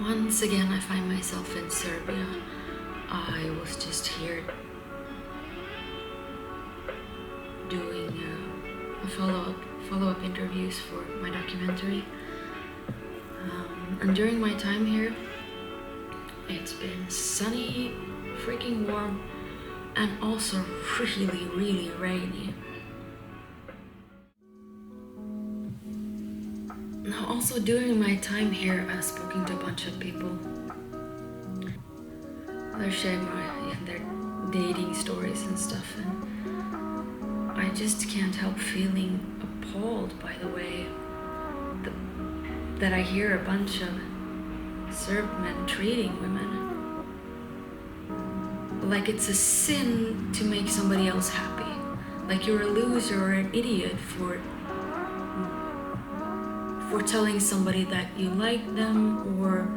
Once again, I find myself in Serbia. I was just here doing follow-up interviews for my documentary. And during my time here, it's been sunny, freaking warm, and also really, really rainy. Now, also during my time here, I've spoken to a bunch of people. They're sharing their dating stories and stuff, and I just can't help feeling appalled by the way that I hear a bunch of Serb men treating women. Like it's a sin to make somebody else happy. Like you're a loser or an idiot for telling somebody that you like them, or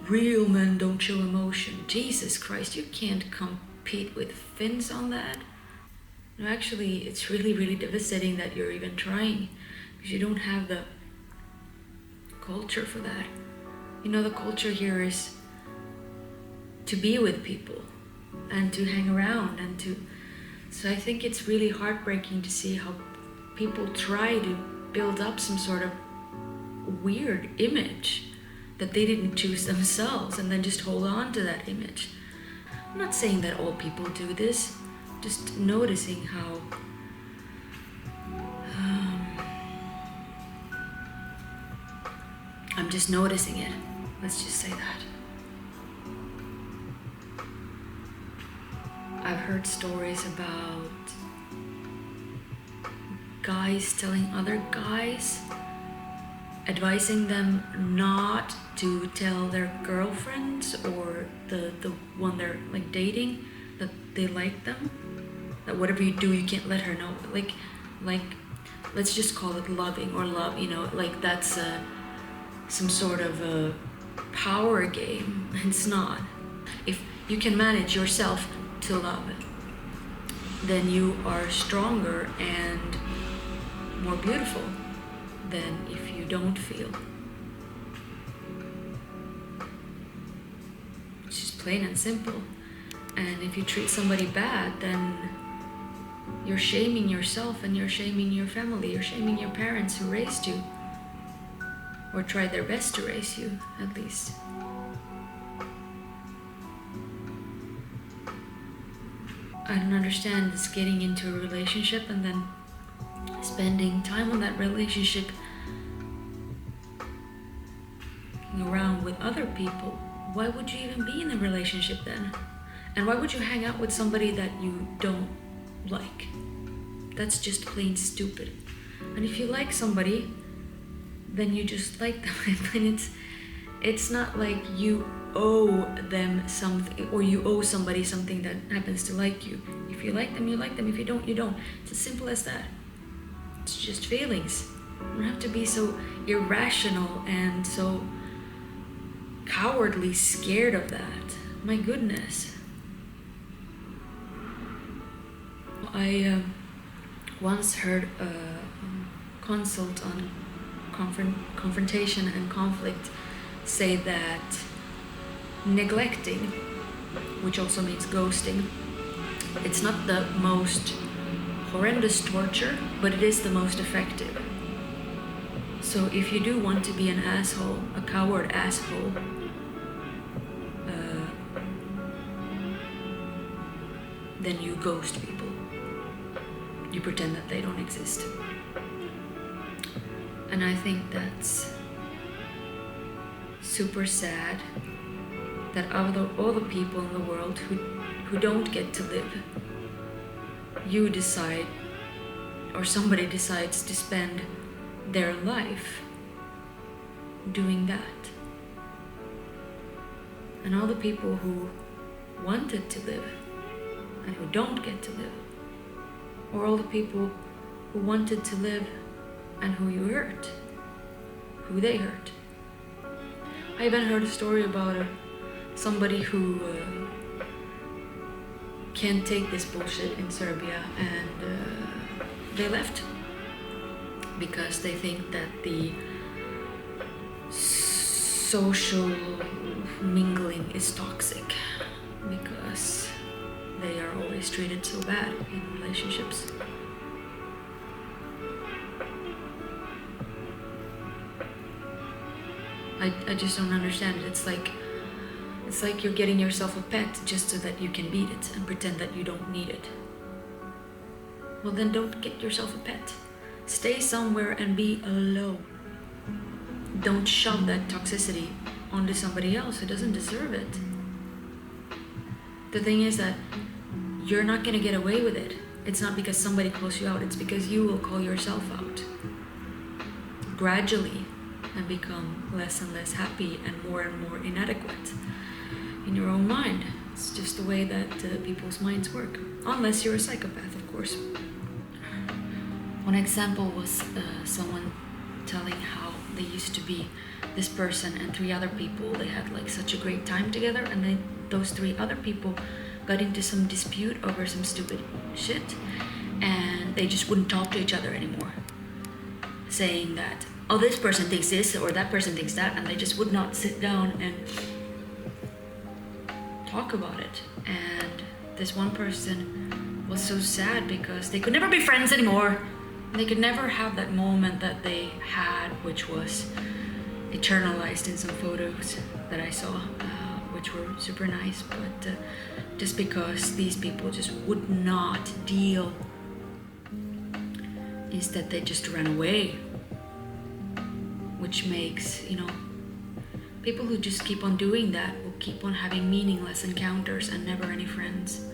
real men don't show emotion. Jesus Christ, you can't compete with Finns on that. No, actually, it's really, really devastating that you're even trying, because you don't have the culture for that. You know, the culture here is to be with people and to hang around and to... So I think it's really heartbreaking to see how people try to build up some sort of weird image that they didn't choose themselves and then just hold on to that image. I'm not saying that all people do this, just noticing how I'm just noticing it. Let's just say that. I've heard stories about guys telling other guys, advising them not to tell their girlfriends or the one they're like dating that they like them, that whatever you do you can't let her know. Like let's just call it loving or love, you know, like that's some sort of a power game. It's not. If you can manage yourself to love, then you are stronger and more beautiful than if you don't feel. It's just plain and simple. And if you treat somebody bad, then you're shaming yourself and you're shaming your family, you're shaming your parents who raised you, or tried their best to raise you, at least. I don't understand this getting into a relationship and then spending time on that relationship around with other people. Why would you even be in a relationship then? And why would you hang out with somebody that you don't like? That's just plain stupid. And if you like somebody, then you just like them. And it's not like you owe them something, or you owe somebody something that happens to like you. If you like them, you like them. If you don't, you don't. It's as simple as that. It's just feelings. You don't have to be so irrational and so cowardly scared of that. My goodness. I once heard a consult on confrontation and conflict say that neglecting, which also means ghosting, it's not the most horrendous torture, but it is the most effective. So if you do want to be an asshole, a coward asshole, then you ghost people. You pretend that they don't exist. And I think that's super sad that out of all the people in the world who don't get to live, you decide, or somebody decides to spend their life doing that. And all the people who wanted to live and who don't get to live, or all the people who wanted to live and who you hurt, who they hurt. I even heard a story about somebody who can't take this bullshit in Serbia, and they left because they think that the social mingling is toxic because they are always treated so bad in relationships. I just don't understand it. It's like you're getting yourself a pet just so that you can beat it and pretend that you don't need it. Well, then don't get yourself a pet. Stay somewhere and be alone. Don't shove that toxicity onto somebody else who doesn't deserve it. The thing is that you're not going to get away with it. It's not because somebody calls you out, it's because you will call yourself out gradually and become less and less happy and more inadequate in your own mind. It's just the way that people's minds work, unless you're a psychopath, of course. One example was someone telling how they used to be this person and 3 other people. They had like such a great time together, and then those 3 other people got into some dispute over some stupid shit, and they just wouldn't talk to each other anymore, saying that, oh, this person thinks this or that person thinks that, and they just would not sit down and talk about it. And this one person was so sad because they could never be friends anymore. They could never have that moment that they had, which was eternalized in some photos that I saw, which were super nice, but just because these people just would not deal, instead they just ran away, which makes, people who just keep on doing that will keep on having meaningless encounters and never any friends.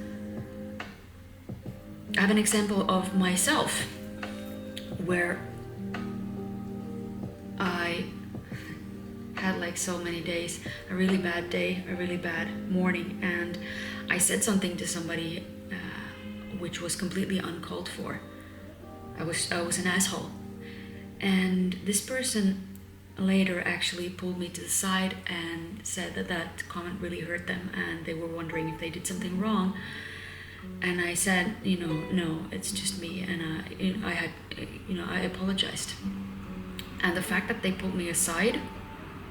I have an example of myself where I had like so many days, a really bad day, a really bad morning, and I said something to somebody which was completely uncalled for. I was an asshole, and this person later actually pulled me to the side and said that comment really hurt them, and they were wondering if they did something wrong. And I said, no, it's just me, and I apologized. And the fact that they pulled me aside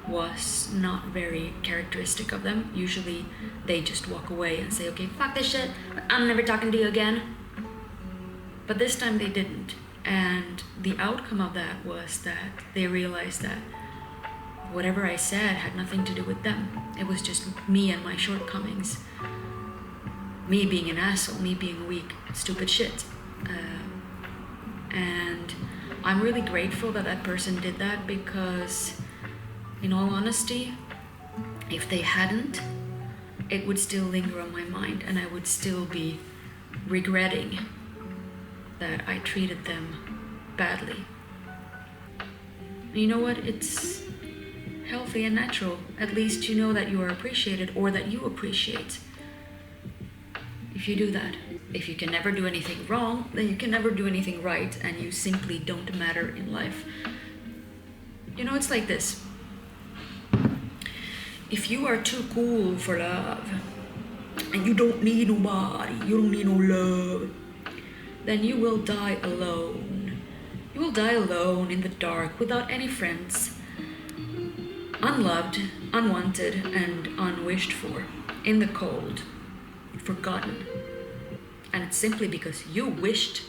was not very characteristic of them. Usually they just walk away and say, okay, fuck this shit, I'm never talking to you again. But this time they didn't. And the outcome of that was that they realized that whatever I said had nothing to do with them. It was just me and my shortcomings. Me being an asshole, me being weak, stupid shit. And I'm really grateful that that person did that, because in all honesty, if they hadn't, it would still linger on my mind, and I would still be regretting that I treated them badly. You know what? It's healthy and natural. At least you know that you are appreciated, or that you appreciate. If you do that. If you can never do anything wrong, then you can never do anything right, and you simply don't matter in life. It's like this. If you are too cool for love, and you don't need nobody, you don't need no love, then you will die alone. You will die alone in the dark, without any friends, unloved, unwanted, and unwished for, in the cold, forgotten. And it's simply because you wished